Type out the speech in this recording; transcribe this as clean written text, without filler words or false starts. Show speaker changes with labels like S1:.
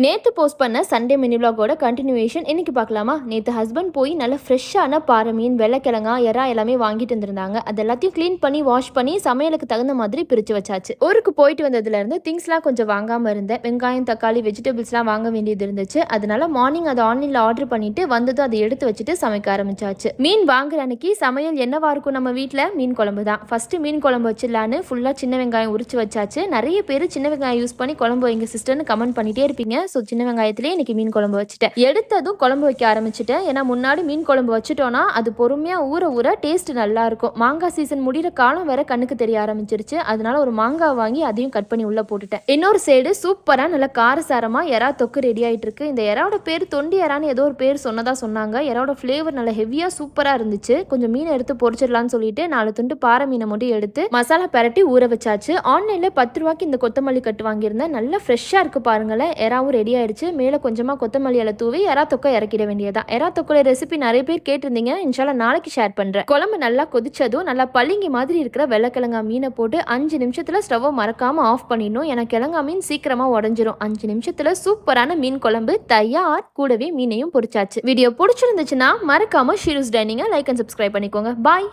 S1: நேத்து போஸ்ட் பண்ண Sunday mini விலாகோட continuation இன்னைக்கு பார்க்கலாமா? நேத்து ஹஸ்பண்ட் போய் நல்ல ஃப்ரெஷ்ஷான பாறை மீன், வெள்ளைக்கிழங்கா, எறா எல்லாமே வாங்கிட்டு வந்திருந்தாங்க. அது எல்லாத்தையும் க்ளீன் பண்ணி வாஷ் பண்ணி சமையலுக்கு தகுந்த மாதிரி பிரிச்சு வச்சாச்சு. ஊருக்கு போயிட்டு வந்ததுல இருந்து திங்ஸ்லாம் கொஞ்சம் வாங்காம இருந்தேன். வெங்காயம், தக்காளி, வெஜிடபிள்ஸ்லாம் வாங்க வேண்டியது இருந்துச்சு. அதனால மார்னிங் அதை ஆன்லைன்ல ஆர்டர் பண்ணிட்டு வந்ததும் அதை எடுத்து வச்சுட்டு சமைக்க ஆரம்பிச்சாச்சு. மீன் வாங்குற அன்னைக்கு சமையல் என்னவா இருக்கும் நம்ம வீட்டில்? மீன் குழம்பு தான். ஃபர்ஸ்ட் மீன் குழம்பு வச்சிடலான்னு ஃபுல்லா சின்ன வெங்காயம் உரிச்சு வச்சாச்சு. நிறைய பேர் சின்ன வெங்காயம் யூஸ் பண்ணி குழம்பு வைங்க சிஸ்டர்னு கமெண்ட் பண்ணிட்டே இருப்பீங்க. ஸோ சின்ன வெங்காயத்திலே இன்னைக்கு மீன் குழம்பு வச்சுட்டேன். எடுத்ததும் குழம்பு வைக்க ஆரம்பிச்சுட்டேன். ஏன்னா முன்னாடி மீன் குழம்பு வச்சுட்டோம்னா அது பொறுமையா ஊற ஊற டேஸ்ட் நல்லா இருக்கும். மாங்காய் சீசன் முடிகிற காலம் வேற கண்ணுக்கு தெரிய ஆரம்பிச்சிருச்சு. அதனால ஒரு மாங்காய் வாங்கி அதையும் கட் பண்ணி உள்ள போட்டுட்டேன். இன்னொரு சைடு சூப்பரா நல்ல காரசாரமா எறா தொக்கு ரெடி ஆயிட்டு இருக்கு. இந்த எறாவோட பேர் தொண்டி எறான்னு ஏதோ ஒரு பேர் சொன்னதா சொன்னாங்க. எறாவோட ஃபிளேவர் நல்ல ஹெவியா சூப்பரா இருந்துச்சு. கொஞ்சம் மீனை எடுத்து பொரிச்சிடலாம்னு சொல்லிட்டு 4 துண்டு பாறை மீனை மட்டும் எடுத்து மசாலா பரட்டி ஊற வச்சாச்சு. ஆன்லைன்ல 10 ரூபாய்க்கு இந்த கொத்தமல்லி கட்டு வாங்கியிருந்தேன். நல்லா ஃப்ரெஷ்ஷா இருக்கு பாருங்களேன். எறாவும் ரெடி ஆயிடுச்சு. மேலே கொஞ்சமாக கொத்தமல்லி இலை தூவி எறா தொக்கை இறக்கிட வேண்டியதான். எறா தொக்கோட ரெசிபி நிறைய பேர் கேட்டிருந்தீங்க. இன்ஷால்லா நாளைக்கு ஷேர் பண்றேன். குழம்பு நல்லா கொதிச்சதும் நல்லா பளிங்கி மாதிரி இருக்கிற வெள்ளைக்கிழங்கா மீனை போட்டு 5 நிமிஷத்துல ஸ்டவ் மறக்காம ஆஃப் பண்ணிடணும். ஏன்னா கிழங்கா மீன் சீக்கிரமா உடஞ்சிரும். 5 நிமிஷத்துல சூப்பரான மீன் குழம்பு தயார். கூடவே மீனையும் பொரிச்சாச்சு. வீடியோ பிடிச்சிருந்துச்சுன்னா மறக்காம ஷீருஸ் டைனிங்கை லைக் அண்ட் சப்ஸ்கிரைப் பண்ணிக்கோங்க. பாய்.